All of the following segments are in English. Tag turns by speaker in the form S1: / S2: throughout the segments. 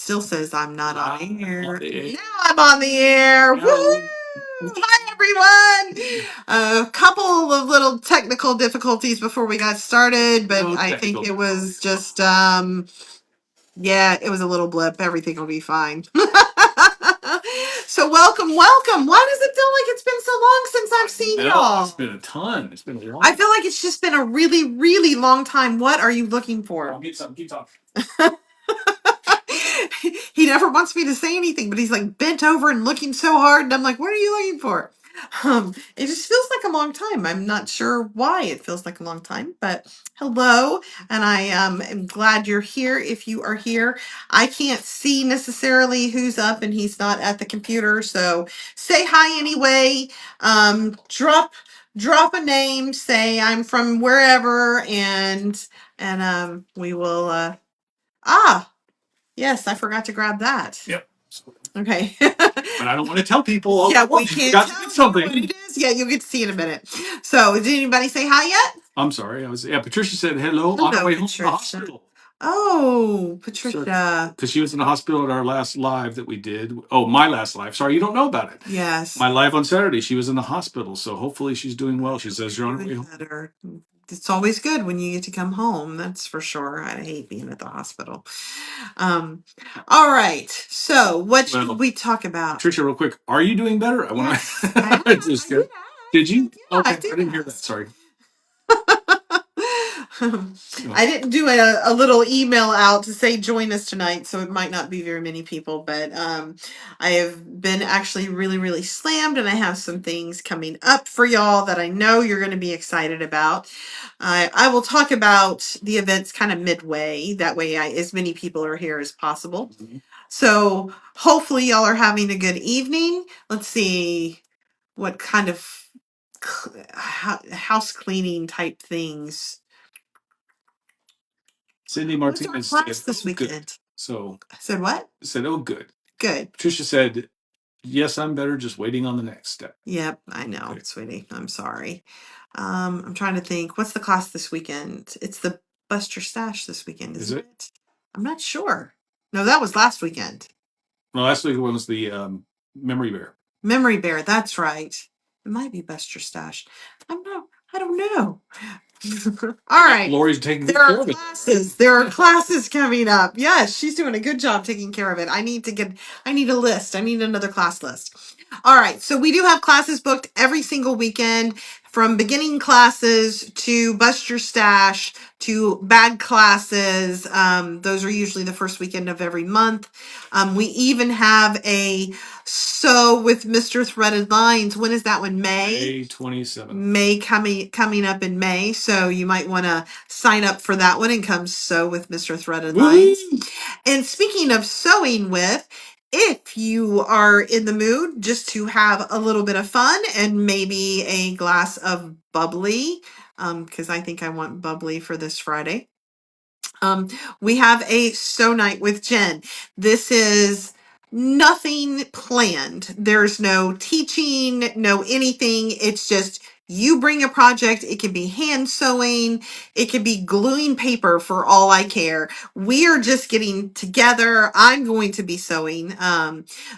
S1: still says I'm not on the air. Now I'm on the air. Woo! Hi, everyone. A couple of little technical difficulties before we got started, but I think it was just, yeah, it was a little blip. Everything will be fine. So welcome. Why does it feel like it's been so long since I've seen y'all?
S2: It's been a ton. It's been a long.
S1: I feel like it's just been a really, really long time. What are you looking for?
S2: I'll get something. Keep talking.
S1: He never wants me to say anything, but he's like bent over and looking so hard, and I'm like, "What are you looking for?" It just feels like a long time. I'm not sure why it feels like a long time, but hello, and I am glad you're here. If you are here, I can't see necessarily who's up, and he's not at the computer, so say hi anyway. Drop a name. Say I'm from wherever, and we will. Yes, I forgot to grab that.
S2: Yep.
S1: Okay.
S2: But I don't want to tell people.
S1: Yeah, we can't
S2: got
S1: tell
S2: to get
S1: you
S2: something.
S1: what it is. Yeah, you'll get to see in a minute. So, did anybody say hi yet?
S2: I'm sorry. Patricia said hello on her way home from the hospital.
S1: Oh, Patricia.
S2: Because she was in the hospital at our last live that we did. Oh, my last live. Sorry, you don't know about it.
S1: Yes.
S2: My live on Saturday, she was in the hospital. So hopefully she's doing well. She says you're on her way home.
S1: Better. It's always good when you get to come home. That's for sure. I hate being at the hospital. All right. So, what should we talk about?
S2: Patricia, real quick, are you doing better?
S1: Yes,
S2: Did you?
S1: Yeah,
S2: Okay,
S1: I
S2: I didn't hear that. Sorry.
S1: I didn't do a little email out to say join us tonight, so it might not be very many people, but I have been actually really, really slammed, and I have some things coming up for y'all that I know you're going to be excited about. I will talk about the events kind of midway. That way, as many people are here as possible.
S2: Mhm.
S1: So hopefully y'all are having a good evening. Let's see what kind of house cleaning type things.
S2: Cindy Martinez
S1: said this weekend.
S2: Good. So
S1: I said what?
S2: Said, oh, good.
S1: Good.
S2: Patricia said, yes, I'm better. Just waiting on the next step.
S1: Yep, I know, sweetie. I'm sorry. I'm trying to think. What's the class this weekend? It's the Buster Stash this weekend, isn't it? I'm not sure. No, that was last weekend.
S2: No, last week was the Memory Bear.
S1: Memory Bear, that's right. It might be Buster Stash. I don't know. All right.
S2: Lori's taking
S1: there
S2: care
S1: are
S2: of it.
S1: classes. There are classes coming up. Yes, she's doing a good job taking care of it. I need a list. I need another class list. All right. So we do have classes booked every single weekend, from beginning classes to Bust Your Stash to bag classes. Those are usually the first weekend of every month. We even have a Sew with Mr. Threaded Lines. When is that one?
S2: May 27th.
S1: May coming up in May. So you might want to sign up for that one and come sew with Mr. Threaded Lines. And speaking of sewing with, if you are in the mood just to have a little bit of fun and maybe a glass of bubbly, because I think I want bubbly for this Friday. We have a sew night with Jen. This is nothing planned. There's no teaching, no anything. It's just you bring a project. It can be hand sewing. It could be gluing paper for all I care. We are just getting together. I'm going to be sewing,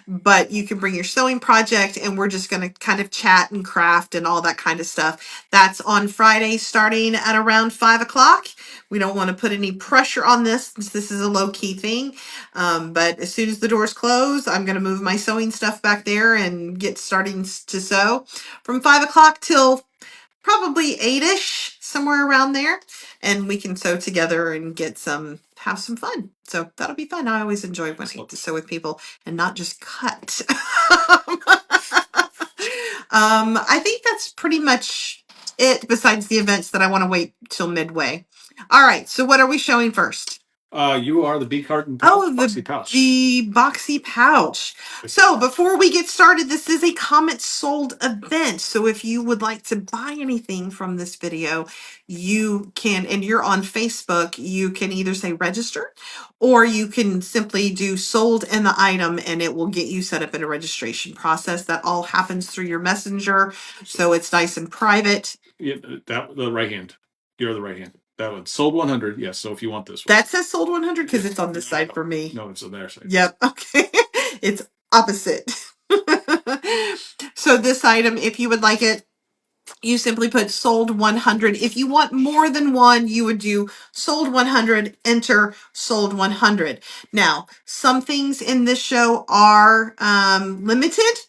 S1: but you can bring your sewing project and we're just going to kind of chat and craft and all that kind of stuff. That's on Friday starting at around 5 o'clock. We don't want to put any pressure on this since this is a low key thing. But as soon as the doors close, I'm going to move my sewing stuff back there and get starting to sew from 5 o'clock till probably 8ish, somewhere around there. And we can sew together and have some fun. So that'll be fun. I always enjoy when I get to sew with people and not just cut. I think that's pretty much it, besides the events that I want to wait till midway. All right, so what are we showing first?
S2: You are the bee carton
S1: pouch.
S2: Oh, the boxy pouch.
S1: The boxy pouch. So before we get started, this is a comment sold event. So if you would like to buy anything from this video, you can, and you're on Facebook, you can either say register, or you can simply do sold in the item and it will get you set up in a registration process. That all happens through your messenger. So it's nice and private.
S2: Yeah, the right hand. You're the right hand. That one sold 100. Yes. So if you want this one,
S1: That says sold 100 because it's on this side for me.
S2: no, it's on their side.
S1: Yep. Okay. It's opposite. So this item, if you would like it, you simply put sold 100. If you want more than one, you would do sold 100, enter sold 100. Now, some things in this show are limited,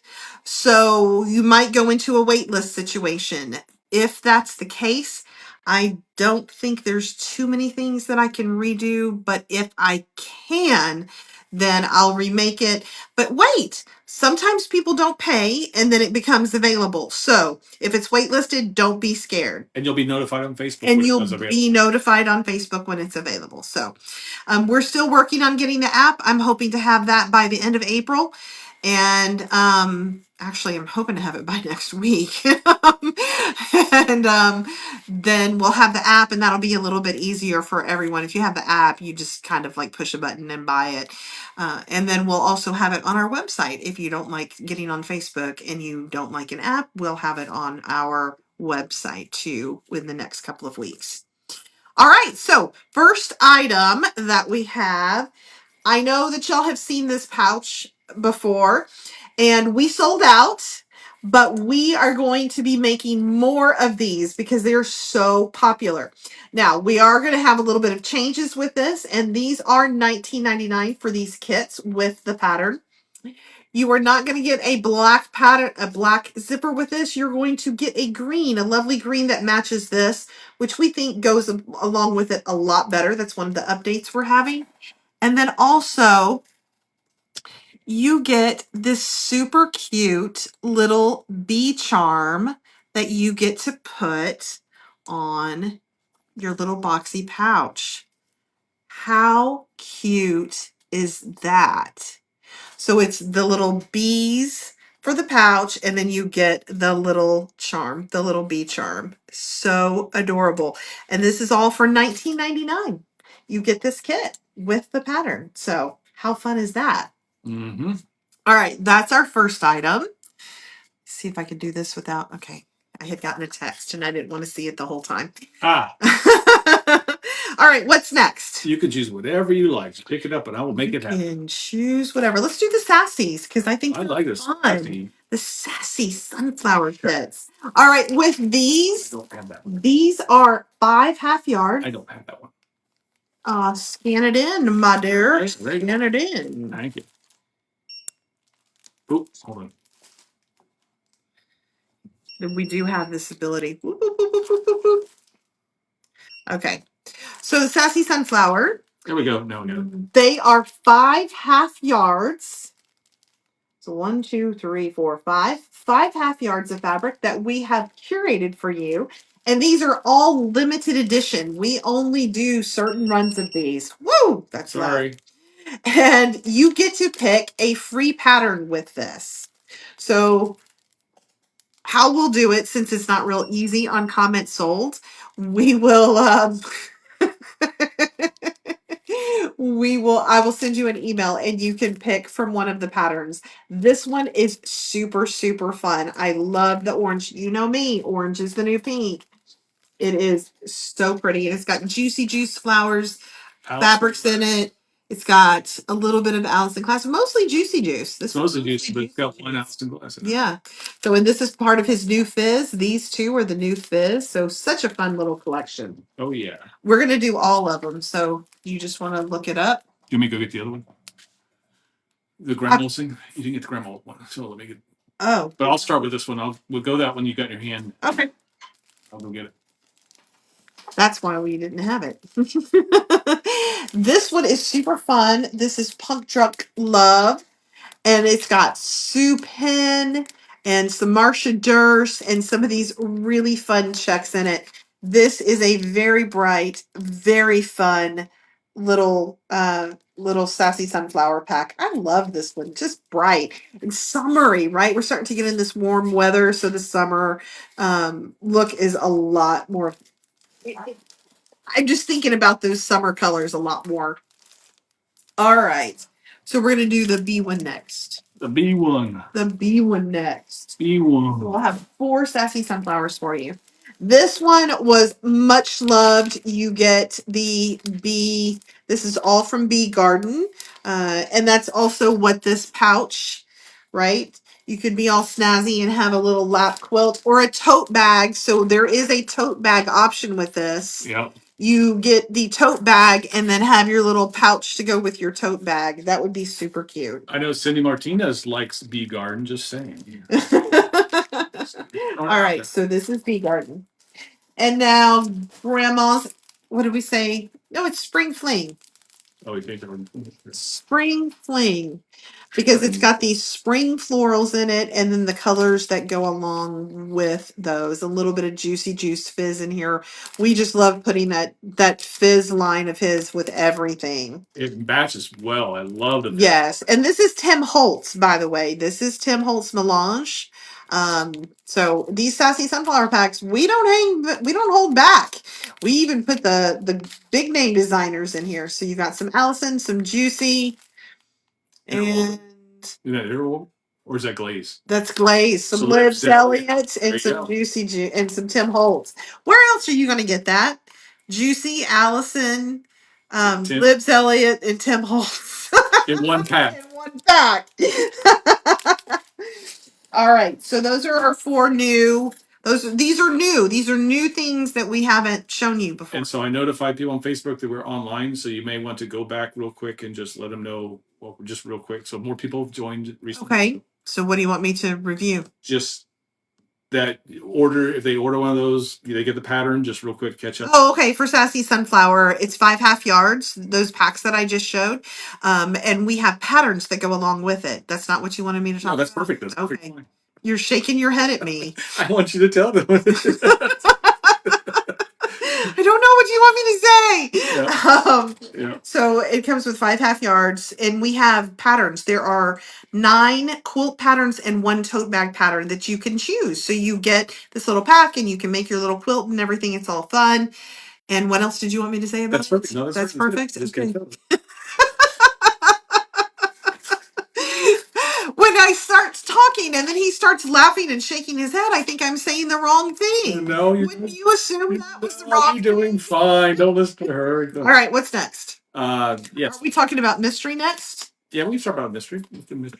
S1: so you might go into a wait list situation. If that's the case, I don't think there's too many things that I can redo, but if I can, then I'll remake it. But wait, sometimes people don't pay and then it becomes available. So if it's waitlisted, don't be scared.
S2: And you'll be notified on Facebook.
S1: And you'll be notified on Facebook when it's available. So we're still working on getting the app. I'm hoping to have that by the end of April. And actually, I'm hoping to have it by next week. And then we'll have the app, and that'll be a little bit easier for everyone. If you have the app, you just kind of like push a button and buy it. And then we'll also have it on our website. If you don't like getting on Facebook and you don't like an app, we'll have it on our website too within the next couple of weeks. All right, so first item that we have, I know that y'all have seen this pouch before and we sold out, but we are going to be making more of these because they're so popular. Now, we are going to have a little bit of changes with this, and these are $19.99 for these kits with the pattern. You are not going to get a black pattern, a black zipper with this. You're going to get a green, a lovely green that matches this, which we think goes along with it a lot better. That's one of the updates we're having. And then also, you get this super cute little bee charm that you get to put on your little boxy pouch. How cute is that? So it's the little bees for the pouch, and then you get the little charm, the little bee charm. So adorable. And this is all for $19.99. You get this kit with the pattern. So how fun is that?
S2: Mm-hmm.
S1: All right, that's our first item. See if I can do this without, okay. I had gotten a text and I didn't want to see it the whole time.
S2: Ah.
S1: All right, what's next?
S2: You can choose whatever you like. Just pick it up and I will make it happen.
S1: You can choose whatever. Let's do the sassies because I think
S2: I like this.
S1: fun. The sassy sunflower kits. All right, with these, these are 5 half yards.
S2: I don't have that one.
S1: Scan it in, my dear. Scan it in.
S2: Thank you. Oops, hold on.
S1: We do have this ability. Whoop, whoop, whoop, whoop, whoop, whoop. Okay. So the sassy sunflower.
S2: There we go. Now we got it.
S1: They are 5 half yards. So 1, 2, 3, 4, 5. 5 half yards of fabric that we have curated for you. And these are all limited edition. We only do certain runs of these. Woo! That's
S2: sorry.
S1: Loud. And you get to pick a free pattern with this. So how we'll do it, since it's not real easy on comment sold, we will I will send you an email and you can pick from one of the patterns. This one is super, super fun. I love the orange. You know me, orange is the new pink. It is so pretty. And it's got juicy juice flowers, fabrics in it. It's got a little bit of Allison Class, mostly juicy juice. This
S2: mostly juicy, but it's got one Allison Class in it.
S1: Yeah. So, and this is part of his new fizz. These two are the new fizz. So, such a fun little collection.
S2: Oh, yeah.
S1: We're going to do all of them. So, you just want to look it up?
S2: Do you want me to go get the other one? The grandma's thing? You didn't get the grandma one. So, let me get.
S1: Oh.
S2: But I'll start with this one. We'll go that one you got in your hand.
S1: Okay.
S2: I'll go get it.
S1: That's why we didn't have it. This one is super fun. This is Punk Drunk Love. And it's got Sue Penn and some Marcia Durst and some of these really fun checks in it. This is a very bright, very fun little sassy sunflower pack. I love this one. Just bright and summery, right? We're starting to get in this warm weather, so the summer look is a lot more. I'm just thinking about those summer colors a lot more. All right. So we're going to do the B one next.
S2: The B one.
S1: The B one next.
S2: B one.
S1: We'll have 4 sassy sunflowers for you. This one was much loved. You get the bee. This is all from Bee Garden. And that's also what this pouch, right? You could be all snazzy and have a little lap quilt or a tote bag. So there is a tote bag option with this.
S2: Yep.
S1: You get the tote bag and then have your little pouch to go with your tote bag. That would be super cute.
S2: I know Cindy Martinez likes Bee Garden, just saying.
S1: All right, so this is Bee Garden. And now grandma's, what did we say? No, it's Spring Fling.
S2: Oh, we picked it.
S1: Spring Fling. Because it's got these spring florals in it and then the colors that go along with those. A little bit of Juicy Juice Fizz in here. We just love putting that fizz line of his with everything.
S2: It matches well. I love the
S1: Yes. And this is Tim Holtz, by the way. This is Tim Holtz Melange. So these Sassy Sunflower packs, we don't hold back. We even put the big name designers in here. So you got some Allison, some Juicy, and
S2: Is that Interwoven? Or is that Glaze?
S1: that's Glaze, some
S2: So
S1: Libs Elliott,
S2: There
S1: and
S2: you
S1: some
S2: go.
S1: Juicy and some Tim Holtz. Where else are you gonna get that? Juicy, Allison, Libs Elliott, and Tim Holtz.
S2: In one pack.
S1: In one pack. All right, so those are our four new. These are new. These are new things that we haven't shown you before.
S2: And so I notified people on Facebook that we're online, so you may want to go back real quick and just let them know. Well, just real quick. So more people have joined recently.
S1: Okay, so what do you want me to review?
S2: Just that order. If they order one of those, they get the pattern. Just real quick, catch up.
S1: Oh, okay. For Sassy Sunflower, it's 5 half yards. Those packs that I just showed, and we have patterns that go along with it. That's not what you wanted me to talk about.
S2: No, that's perfect. That's
S1: okay.
S2: perfect.
S1: You're shaking your head at me.
S2: I want you to tell them.
S1: I don't know what you want me to say.
S2: Yeah.
S1: So it comes with 5 half yards, and we have patterns. There are 9 quilt patterns and 1 tote bag pattern that you can choose. So you get this little pack, and you can make your little quilt and everything. It's all fun. And what else did you want me to say about
S2: That's perfect.
S1: it?
S2: No,
S1: That's perfect. Okay. When I start talking and then he starts laughing and shaking his head, I think I'm saying the wrong thing.
S2: No,
S1: wouldn't you assume that was the
S2: no,
S1: wrong
S2: you're doing fine. Don't listen to her.
S1: All right, what's next?
S2: Yes.
S1: Are we talking about mystery next?
S2: Yeah, we talk about mystery.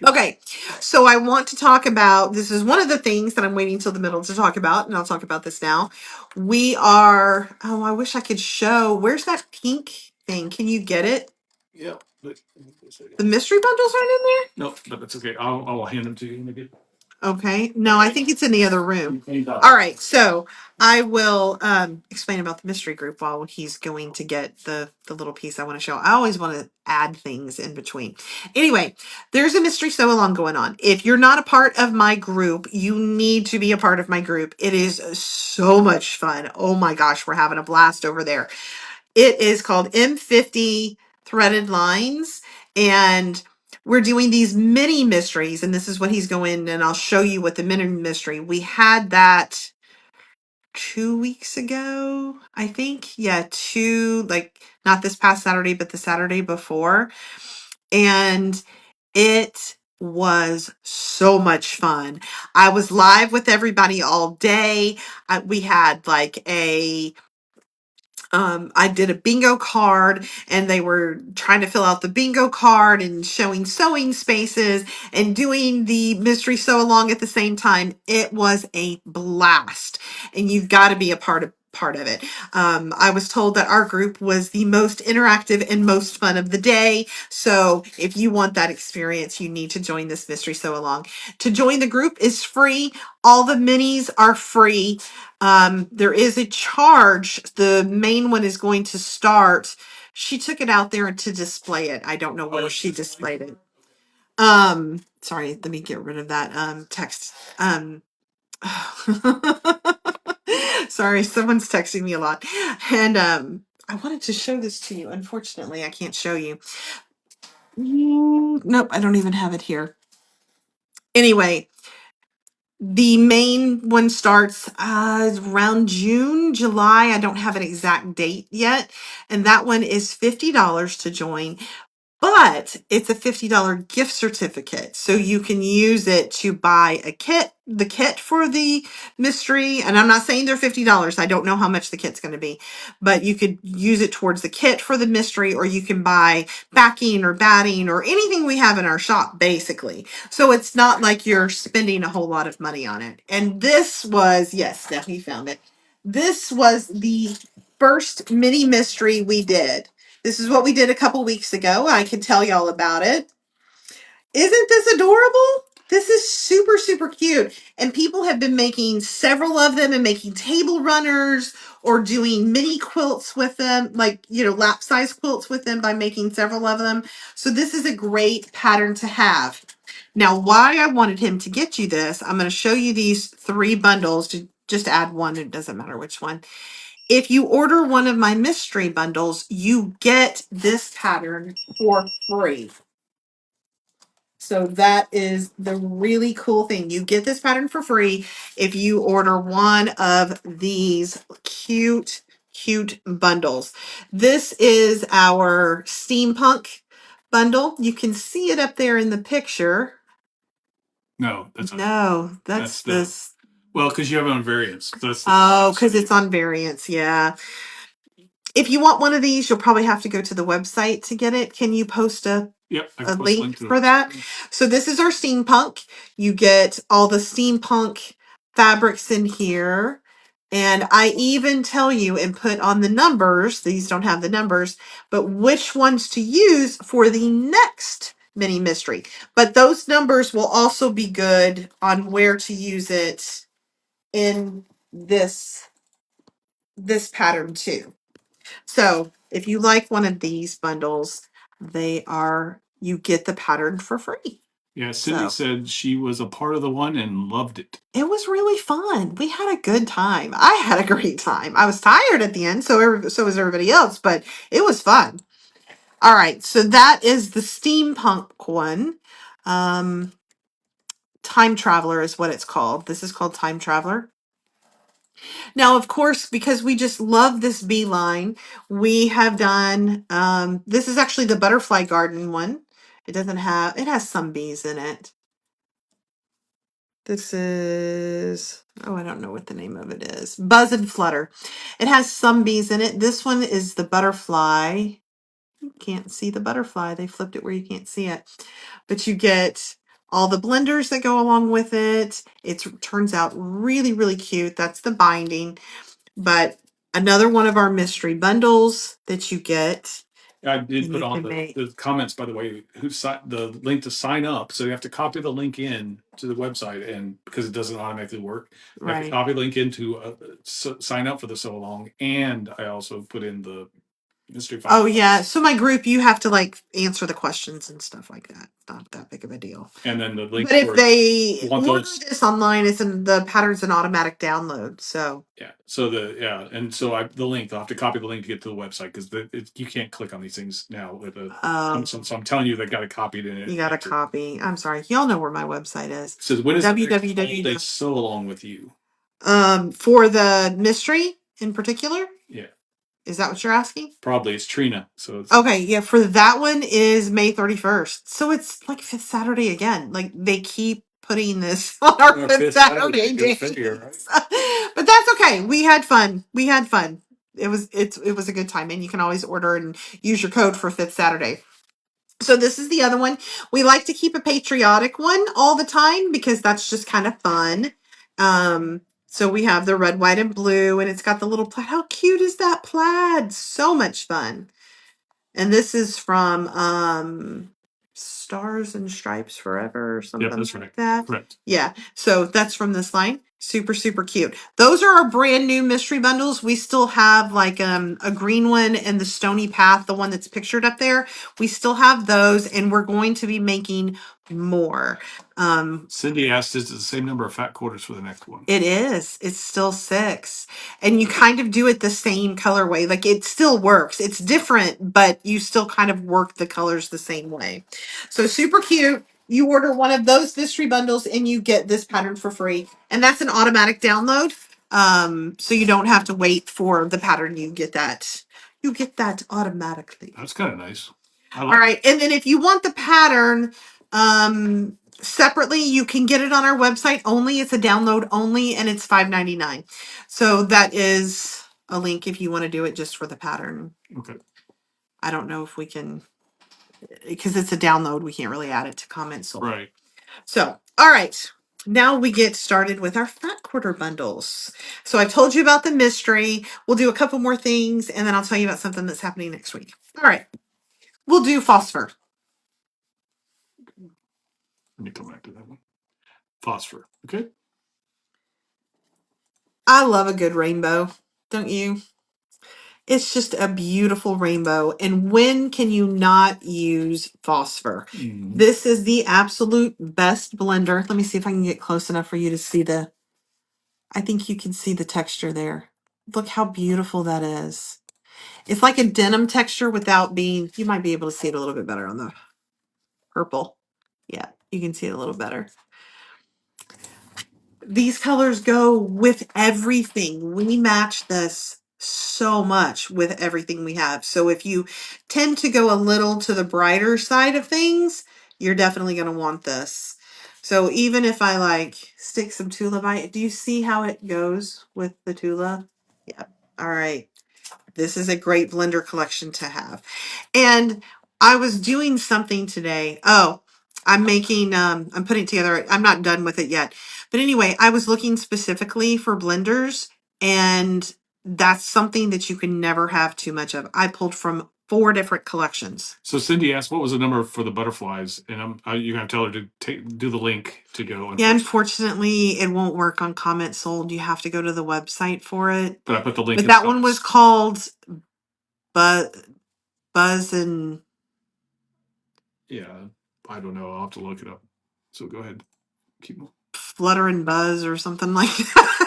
S1: Okay, so I want to talk about, this is one of the things that I'm waiting till the middle to talk about, and I'll talk about this now. We are, oh, I wish I could show, where's that pink thing? Can you get it?
S2: Yeah.
S1: The mystery bundle's right in there?
S2: No, but that's okay. I'll hand them to you maybe.
S1: Okay. No, I think it's in the other room. All right. So I will explain about the mystery group while he's going to get the little piece I want to show. I always want to add things in between. Anyway, there's a mystery sew along going on. If you're not a part of my group, you need to be a part of my group. It is so much fun. Oh my gosh, we're having a blast over there. It is called M50 Threaded Lines, and we're doing these mini mysteries, and this is what he's going, and I'll show you what the mini mystery. We had that 2 weeks ago, I think. Yeah, like not this past Saturday, but the Saturday before. And it was so much fun. I was live with everybody all day. We had like I did a bingo card and they were trying to fill out the bingo card and showing sewing spaces and doing the mystery sew along at the same time. It was a blast and you've got to be a part of it. I was told that our group was the most interactive and most fun of the day. So if you want that experience, you need to join this mystery sew along. To join the group is free. All the minis are free. There is a charge. The main one is going to start. She took it out there to display it. I don't know where she displayed it. Sorry, let me get rid of that text. Sorry, someone's texting me a lot. And I wanted to show this to you. Unfortunately, I can't show you. Nope, I don't even have it here. Anyway, the main one starts around June, July. I don't have an exact date yet. And that one is $50 to join. but it's a $50 gift certificate. So you can use it to buy the kit for the mystery. And I'm not saying they're $50. I don't know how much the kit's going to be, but you could use it towards the kit for the mystery, or you can buy backing or batting or anything we have in our shop, basically. So it's not like you're spending a whole lot of money on it. And this was, yes, Stephanie found it. This was the first mini mystery we did. This is what we did a couple weeks ago. I can tell y'all about it. Isn't this adorable? This is super, super cute. And people have been making several of them and making table runners or doing mini quilts with them, like, lap size quilts with them by making several of them. So this is a great pattern to have. Now, why I wanted him to get you this, I'm going to show you these 3 bundles. To just add one. It doesn't matter which one. If you order one of my mystery bundles, you get this pattern for free. So that is the really cool thing. You get this pattern for free if you order one of these cute, cute bundles. This is our steampunk bundle. You can see it up there in the picture.
S2: No, that's
S1: no, that's this.
S2: Well, because you have it on variants. That's
S1: because it's on variants. Yeah. If you want one of these, you'll probably have to go to the website to get it. Can you post a link for that? So this is our steampunk. You get all the steampunk fabrics in here. And I even tell you and put on the numbers, these don't have the numbers, but which ones to use for the next mini mystery. But those numbers will also be good on where to use it in this pattern too. So if you like one of these bundles, you get the pattern for free.
S2: Yeah, Cindy said she was a part of the one and loved it.
S1: It was really fun. We had a good time. I had a great time. I was tired at the end, so was everybody else, but it was fun. All right, so that is the steampunk one. Time Traveler is what it's called. This is called Time Traveler. Now, of course, because we just love this beeline, we have done, this is actually the butterfly garden one. It has some bees in it. This is, I don't know what the name of it is. Buzz and Flutter. It has some bees in it. This one is the butterfly. You can't see the butterfly. They flipped it where you can't see it. But you get all the blenders that go along with it. It turns out really, really cute. That's the binding. But another one of our mystery bundles that you get.
S2: I did put on the comments, by the way, the link to sign up. So you have to copy the link in to the website, and because it doesn't automatically work, you have to copy the link into sign up for the sew along. And I also put in the mystery file.
S1: Oh yeah, so my group, you have to answer the questions and stuff like that. Not that big of a deal.
S2: And then the link.
S1: But if they order this online, the pattern's an automatic download. So
S2: yeah, so the link, I'll have to copy the link to get to the website because you can't click on these things now with a. So I'm telling you, they got to copy it in it.
S1: You got to copy. I'm sorry, y'all know where my website is.
S2: It says when is www. They sew along with you.
S1: For the mystery in particular.
S2: Yeah.
S1: Is that what you're asking?
S2: Probably. It's Trina. So it's
S1: okay. Yeah. For that one is May 31st. So it's like 5th Saturday again. Like they keep putting this on our 5th Saturday day. Right? But that's okay. We had fun. It was a good time, and you can always order and use your code for 5th Saturday. So this is the other one. We like to keep a patriotic one all the time because that's just kind of fun. So we have the red, white, and blue, and it's got the little plaid. How cute is that plaid? So much fun. And this is from Stars and Stripes Forever or something like that.
S2: Correct.
S1: Yeah. So that's from this line. Super, super cute. Those are our brand new mystery bundles. We still have a green one and the Stony Path, the one that's pictured up there. We still have those, and we're going to be making more.
S2: Cindy asked, is it the same number of fat quarters for the next one?
S1: It is. It's still 6. And you kind of do it the same colorway. Like it still works. It's different, but you still kind of work the colors the same way. So super cute. You order one of those mystery bundles and you get this pattern for free. And that's an automatic download. So you don't have to wait for the pattern. You get that automatically.
S2: That's kind of nice.
S1: All right. And then if you want the pattern separately, you can get it on our website only. It's a download only and it's $5.99. So that is a link if you want to do it just for the pattern. Okay. I don't know if we can, because it's a download, we can't really add it to comments sold. Right. So, all right. Now we get started with our fat quarter bundles. So I've told you about the mystery. We'll do a couple more things and then I'll tell you about something that's happening next week. All right. We'll do phosphor. Let me come back to that one. Phosphor. Okay. I love a good rainbow. Don't you? It's just a beautiful rainbow. And when can you not use phosphor? Mm-hmm. This is the absolute best blender. Let me see if I can get close enough for you to see I think you can see the texture there. Look how beautiful that is. It's like a denim texture without being, you might be able to see it a little bit better on the purple. Yeah, you can see it a little better. These colors go with everything. We match this so much with everything we have. So if you tend to go a little to the brighter side of things, you're definitely going to want this. So even if I like stick some Tula, do you see how it goes with the Tula? Yeah. All right. This is a great blender collection to have. And I was doing something today. Oh, I'm making, I'm putting it together. I'm not done with it yet. But anyway, I was looking specifically for blenders, and that's something that you can never have too much of. I pulled from 4 different collections. So Cindy asked, what was the number for the butterflies? And you're going to tell her to do the link to go. Yeah, unfortunately, it won't work on Comment Sold. You have to go to the website for it. But I put the link. But that one was called Buzz and... Yeah, I don't know. I'll have to look it up. So go ahead. Keep Flutter and Buzz or something like that.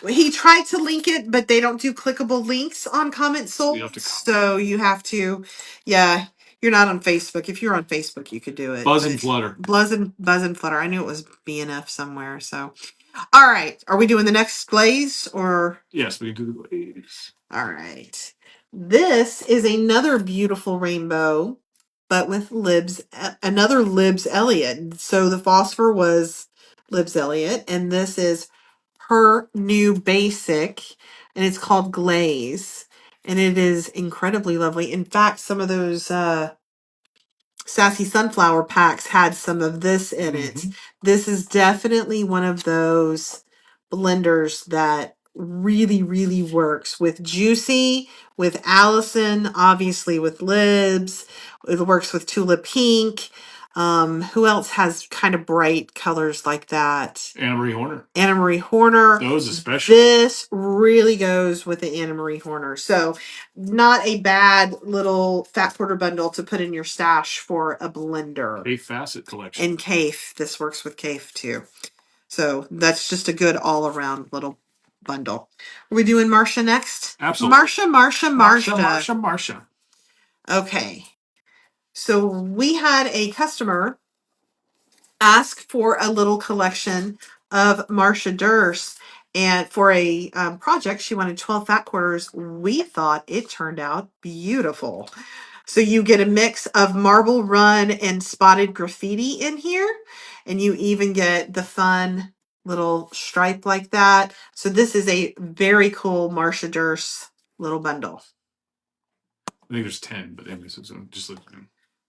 S1: He tried to link it, but they don't do clickable links on Comment Sold. So you have to, yeah, you're not on Facebook. If you're on Facebook, you could do it. Buzz and Flutter. Buzz and Flutter. I knew it was BNF somewhere. So, all right. Are we doing the next glaze or? Yes, we do the glaze. All right. This is another beautiful rainbow, but with another Libs Elliot. So the phosphor was Libs Elliot, and this is her new basic, and it's called Glaze, and it is incredibly lovely. In fact, some of those Sassy Sunflower packs had some of this in it. This is definitely one of those blenders that really, really works with Juicy, with Allison, obviously with Libs. It works with Tula Pink. Who else has kind of bright colors like that? Anna Marie Horner. Anna Marie Horner. Those especially. This really goes with the Anna Marie Horner. So not a bad little fat quarter bundle to put in your stash for a blender. Kafe Facet collection. And Kafe. This works with Kafe too. So that's just a good all around little bundle. Are we doing Marsha next? Absolutely. Marsha. Okay. So we had a customer ask for a little collection of Marsha Durst, and for a project, she wanted 12 fat quarters. We thought it turned out beautiful. So you get a mix of marble run and spotted graffiti in here, and you even get the fun little stripe like that. So this is a very cool Marsha Durst little bundle. I think there's 10, but anyways, so just look.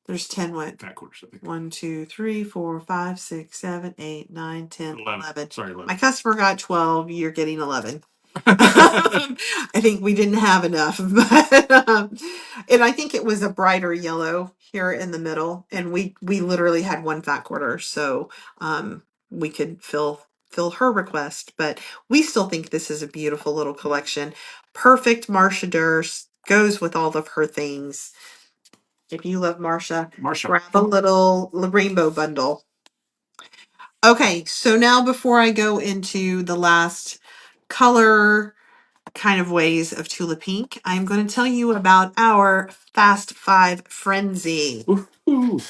S1: There's 10 what? Fat quarters, I think. 1, 2, 3, 4, 5, 6, 7, 8, 9, 10, 11. Sorry, 11. My customer got 12. You're getting 11. I think we didn't have enough, but and I think it was a brighter yellow here in the middle, and we literally had 1 fat quarter, so we could fill her request. But we still think this is a beautiful little collection. Perfect Marsha Durst, goes with all of her things. If you love Marsha, grab a little rainbow bundle. Okay, so now before I go into the last color kind of ways of Tula Pink, I'm going to tell you about our Fast 5 Frenzy. Ooh.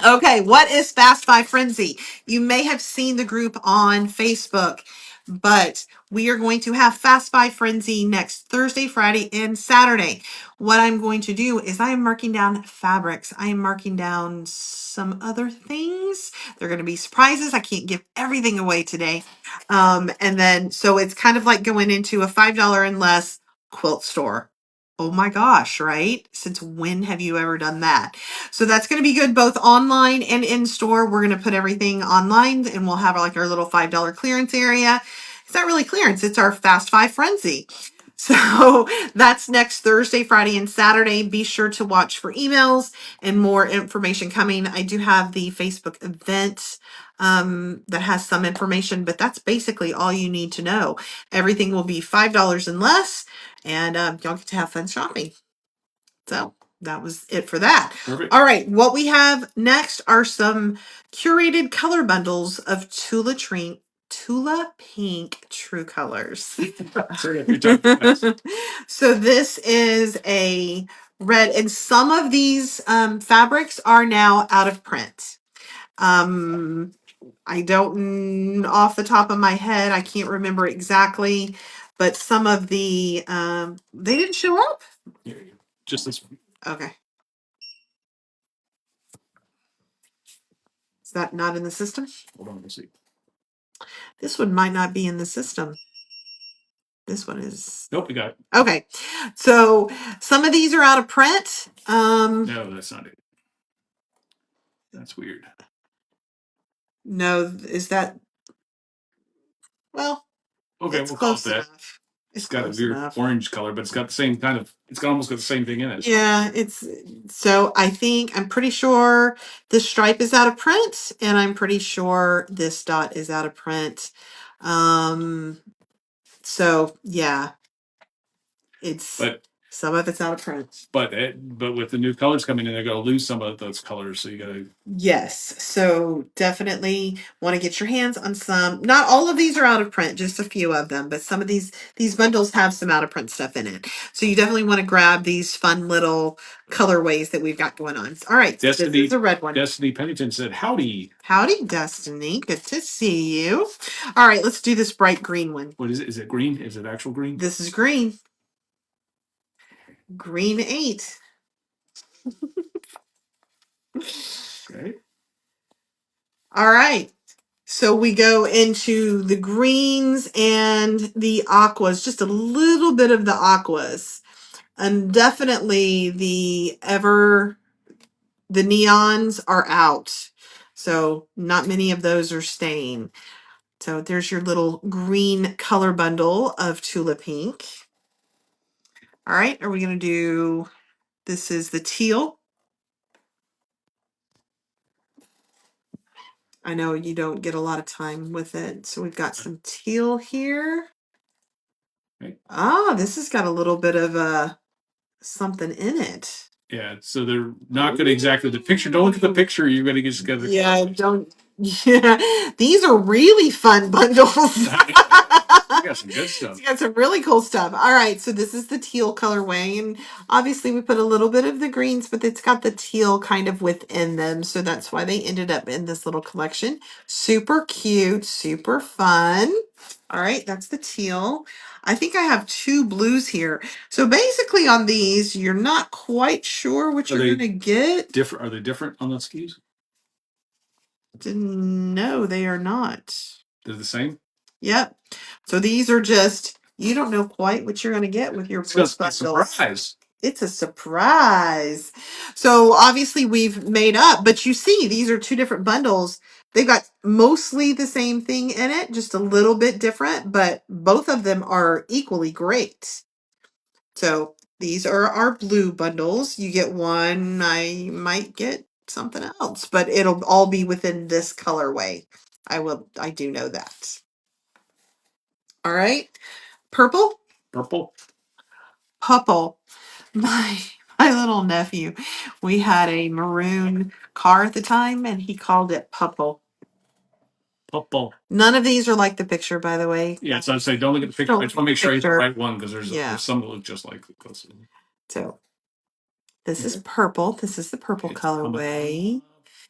S1: Okay, what is Fast 5 Frenzy? You may have seen the group on Facebook. but we are going to have Fast Buy Frenzy next Thursday, Friday, and Saturday. What I'm going to do is I am marking down fabrics. I am marking down some other things. They're going to be surprises. I can't give everything away today. And then, so it's kind of like going into a $5 and less quilt store. Oh my gosh, right? Since when have you ever done that? So that's going to be good both online and in store. We're going to put everything online and we'll have like our little $5 clearance area. It's not really clearance, it's our Fast Five Frenzy. So that's next Thursday, Friday, and Saturday. Be sure to watch for emails and more information coming. I do have the Facebook event that has some information, but that's basically all you need to know. Everything will be $5 and less, and y'all get to have fun shopping. So that was it for that.
S2: Perfect.
S1: All right, what we have next are some curated color bundles of Tula Pink True Colors. So this is a red, and some of these fabrics are now out of print. I don't off the top of my head, I can't remember exactly, but some of the they didn't show up.
S2: Just this one.
S1: Okay. Is that not in the system?
S2: Hold on, let's see.
S1: This one might not be in the system. This one is.
S2: Nope, we got it.
S1: Okay. So some of these are out of print.
S2: No, that's not it. That's weird.
S1: No, is that well,
S2: okay,
S1: it's
S2: we'll call it
S1: close
S2: that.
S1: enough.
S2: It's got a weird orange color, but it's got the same kind of. It's got almost got the same thing in it.
S1: Yeah, it's so I'm pretty sure this stripe is out of print, and I'm pretty sure this dot is out of print. So yeah,
S2: But
S1: some of it's out of print.
S2: but with the new colors coming in, they're going to lose some of those colors. So you got to.
S1: Yes, so definitely want to get your hands on some. Not all of these are out of print, just a few of them, but some of these bundles have some out of print stuff in it. So you definitely want to grab these fun little colorways that we've got going on. All right,
S2: Destiny,
S1: this is a red one.
S2: Destiny Pennington said, "Howdy,
S1: howdy, Destiny. Good to see you. All right, let's do this bright green one.
S2: What is it? Is it green? Is it actual green?
S1: This is green. Green 8.
S2: Okay.
S1: All right. So we go into the greens and the aquas, just a little bit of the aquas. And definitely the neons are out. So not many of those are staying. So there's your little green color bundle of Tula Pink. All right, are we going to do, this is the teal. I know you don't get a lot of time with it. So we've got some teal here.
S2: Okay.
S1: Ah, this has got a little bit of something in it.
S2: Yeah, so they're not going to exactly the picture. Don't look at the picture. You're going to get together.
S1: Yeah, don't. Yeah, these are really fun bundles.
S2: You got some good stuff.
S1: You got some really cool stuff. All right, so this is the teal colorway, and obviously we put a little bit of the greens, but it's got the teal kind of within them, so that's why they ended up in this little collection. Super cute, super fun. All right, that's the teal. I think I have 2 blues here. So basically on these, you're not quite sure what you're going to get.
S2: Are they different on those skis?
S1: No, they are not.
S2: They're the same?
S1: Yep. So these are just, you don't know quite what you're going to get with your blue bundles.
S2: Surprise.
S1: It's a surprise. So obviously we've made up, but you see, these are 2 different bundles. They've got mostly the same thing in it, just a little bit different, but both of them are equally great. So these are our blue bundles. You get one, I might get something else, but it'll all be within this colorway. I do know that. All right. Purple?
S2: Purple?
S1: Purple. My little nephew, we had a maroon car at the time and he called it Purple.
S2: Purple.
S1: None of these are like the picture, by the way.
S2: Yeah, so I'd say don't look at the picture. I just want to make sure it's the right one because there's some that look just like it.
S1: So this is purple. This is the purple colorway.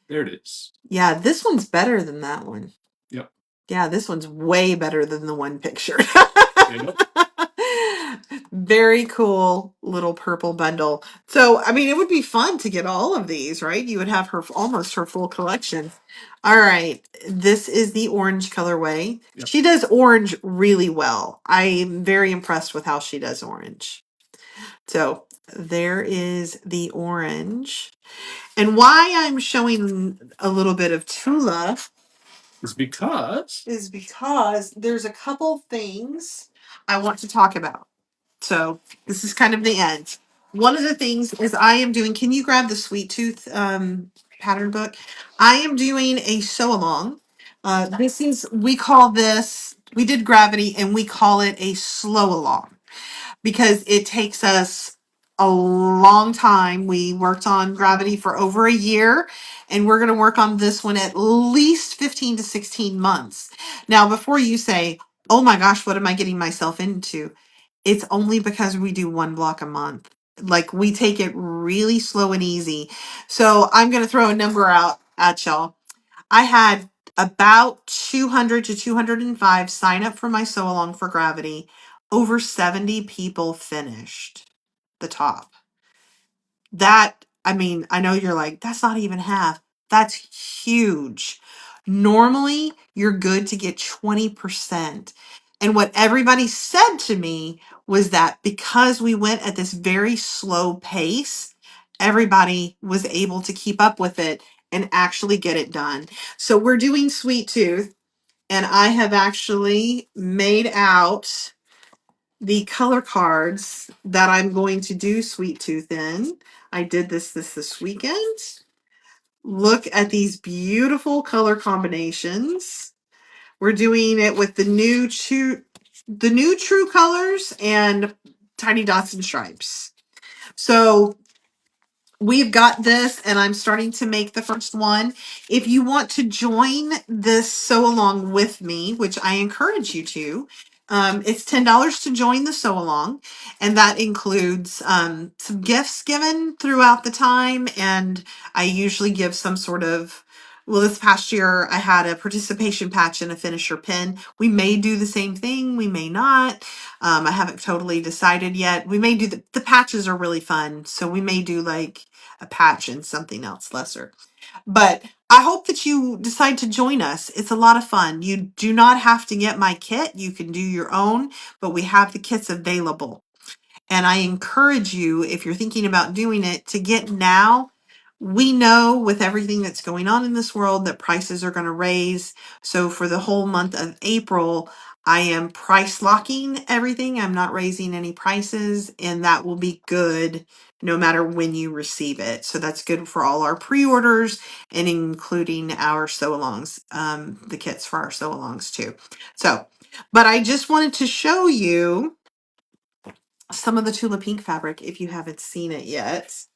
S2: There it is.
S1: Yeah, this one's better than that one.
S2: Yep.
S1: Yeah, this one's way better than the one picture.
S2: Yep.
S1: Very cool little purple bundle. So, I mean, it would be fun to get all of these, right? You would have her almost her full collection. All right, this is the orange colorway.
S2: Yep.
S1: She does orange really well. I'm very impressed with how she does orange. So, there is the orange. And why I'm showing a little bit of Tula is because there's a couple things I want to talk about. So this is kind of the end. One of the things is I am doing, can you grab the Sweet Tooth pattern book? I am doing a sew along. This is, we did Gravity and we call it a slow along because it takes us a long time. We worked on Gravity for over a year, and we're going to work on this one at least 15 to 16 months. Now, before you say, oh my gosh, what am I getting myself into? It's only because we do one block a month. Like, we take it really slow and easy. So I'm going to throw a number out at y'all. I had about 200 to 205 sign up for my sew along for Gravity. Over 70 people finished the top. That, I mean, I know you're like, that's not even half. That's huge. Normally, you're good to get 20%. And what everybody said to me was that because we went at this very slow pace, everybody was able to keep up with it and actually get it done. So we're doing Sweet Tooth, and I have actually made out the color cards that I'm going to do Sweet Tooth in. I did this weekend. Look at these beautiful color combinations. We're doing it with the new True Colors and Tiny Dots and Stripes. So we've got this, and I'm starting to make the first one. If you want to join this sew along with me, which I encourage you to, it's $10 to join the sew along, and that includes some gifts given throughout the time. And I usually give some sort of, well, this past year I had a participation patch and a finisher pin. We may do the same thing, we may not. I haven't totally decided yet. We may do the patches are really fun, so we may do like a patch and something else lesser. But I hope that you decide to join us. It's a lot of fun. You do not have to get my kit. You can do your own, but we have the kits available. And I encourage you, if you're thinking about doing it, to get now. We know with everything that's going on in this world that prices are going to raise. So for the whole month of April, I am price locking everything. I'm not raising any prices, and that will be good no matter when you receive it. So that's good for all our pre-orders and including our sew-alongs, the kits for our sew-alongs too. So, but I just wanted to show you some of the Tula Pink fabric if you haven't seen it yet.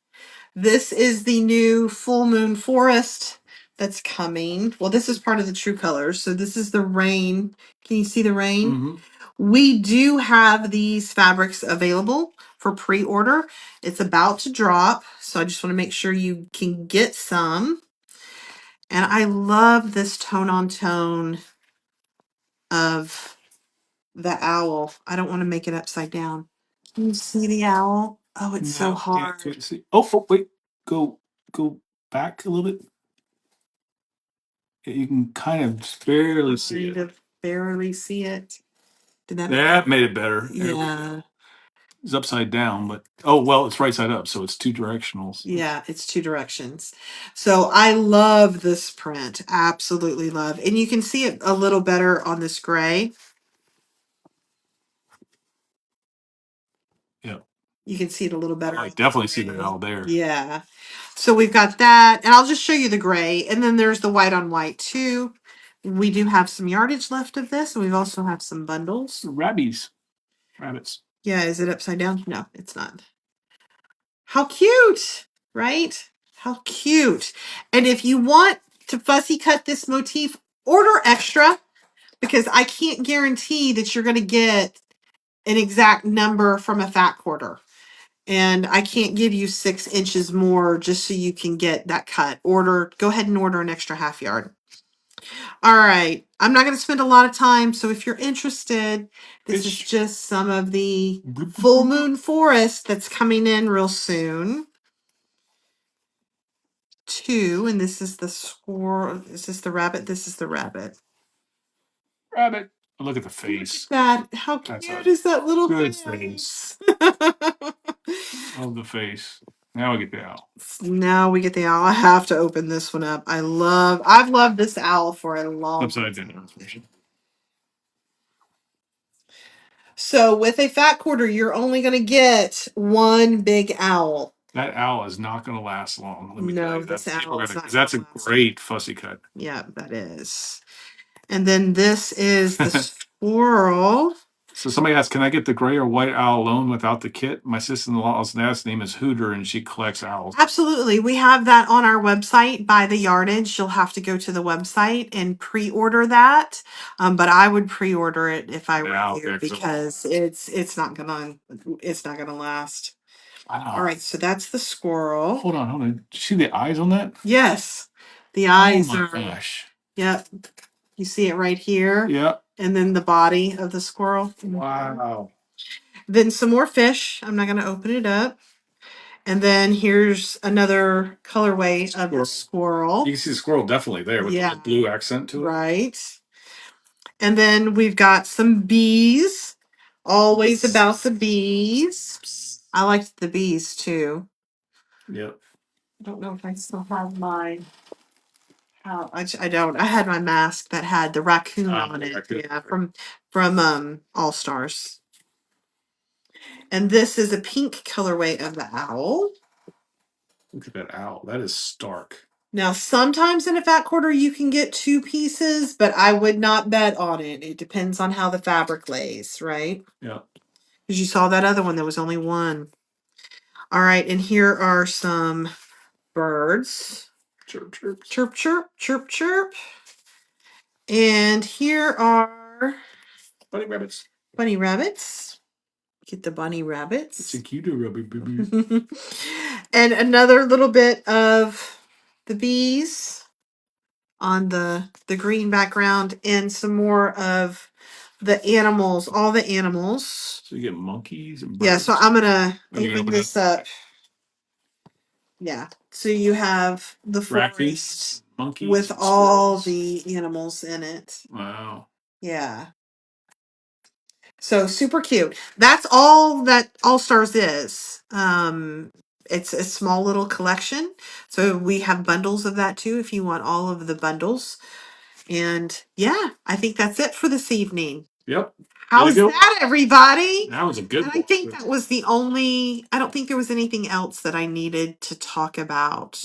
S1: This is the new Full Moon Forest that's coming. Well, this is part of the True Colors. So this is the rain. Can you see the rain? Mm-hmm. We do have these fabrics available for pre-order. It's about to drop, so I just want to make sure you can get some. And I love this tone on tone of the owl. I don't want to make it upside down. Can you see the owl? Oh, it's so hard.
S2: Can't see. Oh, wait. Go back a little bit. You can kind of barely see it.
S1: Barely see it. Did that?
S2: That made it better.
S1: Yeah.
S2: It's upside down, but oh well, it's right side up, so it's two directional.
S1: Yeah, it's two directions. So I love this print. Absolutely love. And you can see it a little better on this gray.
S2: Yeah.
S1: You can see it a little better.
S2: I definitely see that all there.
S1: Yeah. So we've got that. And I'll just show you the gray. And then there's the white on white too. We do have some yardage left of this. And we've also have some bundles.
S2: Rabbits.
S1: Yeah, is it upside down? No, it's not. How cute, right? How cute. And if you want to fussy cut this motif, order extra because I can't guarantee that you're going to get an exact number from a fat quarter. And I can't give you 6 inches more just so you can get that cut. Go ahead and order an extra half yard. All right. I'm not going to spend a lot of time. So if you're interested, this is just some of the full moon forest that's coming in real soon. 2, and this is the squirrel. Is this the rabbit? This is the rabbit.
S2: Rabbit. Look at the face.
S1: Look at that. How cute is that little face?
S2: Oh, the face. Now we get the owl.
S1: Now we get the owl. I have to open this one up. I've loved this owl for a long
S2: Upside
S1: time.
S2: down.
S1: So with a fat quarter, you're only going to get one big owl.
S2: That owl is not going to last long. Let me tell you.
S1: This owl is not.
S2: That's a great fussy cut.
S1: Yeah, that is. And then this is the squirrel.
S2: So somebody asked, can I get the gray or white owl alone without the kit? My sister-in-law's last name is Hooter, and she collects owls.
S1: Absolutely. We have that on our website by the yardage. You'll have to go to the website and pre-order that. But I would pre-order it if I were you, because it's not gonna last.
S2: Wow.
S1: All right, so that's the squirrel.
S2: Hold on. Did you see the eyes on that?
S1: Yes. The eyes
S2: are.
S1: are.
S2: Gosh.
S1: Yep. You see it right here.
S2: Yep.
S1: And then the body of the squirrel.
S2: Wow.
S1: Then some more fish. I'm not going to open it up. And then here's another colorway of the squirrel.
S2: You can see the squirrel definitely there with the blue accent to it.
S1: Right. And then we've got some bees. Always about the bees. I liked the bees too.
S2: Yep.
S1: I don't know if I still have mine. I don't. I had my mask that had the raccoon on it. Yeah, from All Stars. And this is a pink colorway of the owl.
S2: Look at that owl. That is stark.
S1: Now, sometimes in a fat quarter you can get 2 pieces, but I would not bet on it. It depends on how the fabric lays, right?
S2: Yeah.
S1: Because you saw that other one, there was only one. All right, and here are some birds.
S2: Chirp, chirp.
S1: Chirp, chirp, chirp, chirp. And here are
S2: bunny rabbits.
S1: Bunny rabbits. Get the bunny rabbits.
S2: It's a cute rabbit, baby.
S1: And another little bit of the bees on the green background, and some more of the animals, all the animals.
S2: So you get monkeys and birds.
S1: Yeah, so I'm gonna open this up. Yeah, so you have the forest
S2: monkeys,
S1: with all the animals in it.
S2: Wow.
S1: Yeah. So super cute. That's all that All Stars is. It's a small little collection. So we have bundles of that too if you want all of the bundles. And yeah, I think that's it for this evening.
S2: Yep.
S1: How's that, everybody?
S2: That was a good one.
S1: I think that was the only, I don't think there was anything else that I needed to talk about.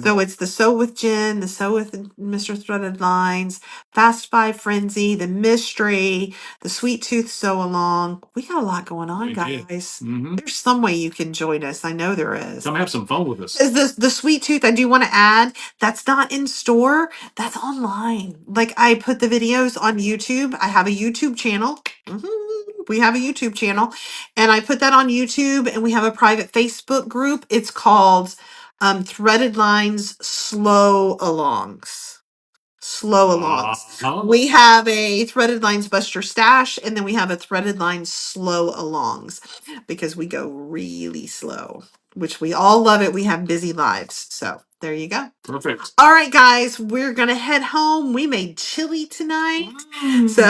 S1: So it's the Sew with Jen, the Sew with Mr. Threaded Lines, Fast Five Frenzy, the Mystery, the Sweet Tooth Sew Along. We got a lot going on, guys. There's some way you can join us. I know there is.
S2: Come have some fun with us.
S1: Is the Sweet Tooth, I do want to add, that's not in store. That's online. Like, I put the videos on YouTube. I have a YouTube channel. We have a YouTube channel, and I put that on YouTube, and we have a private Facebook group. It's called Threaded Lines Slow Alongs. Slow Alongs. We have a Threaded Lines Buster Stash, and then we have a Threaded Lines Slow Alongs, because we go really slow, which we all love it. We have busy lives. So there you go.
S2: Perfect.
S1: All right, guys, we're going to head home. We made chili tonight. So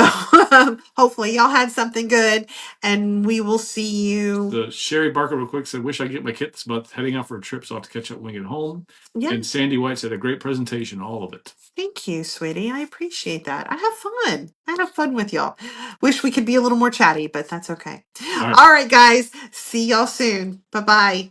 S1: hopefully y'all had something good, and we will see you.
S2: The Sherry Barker real quick said, wish I get my kit this month, heading out for a trip, so I'll have to catch up when we get home.
S1: Yeah.
S2: And Sandy White said, a great presentation, all of it.
S1: Thank you, sweetie. I appreciate that. I have fun. I have fun with y'all. Wish we could be a little more chatty, but that's okay. All right, guys. See y'all soon. Bye-bye.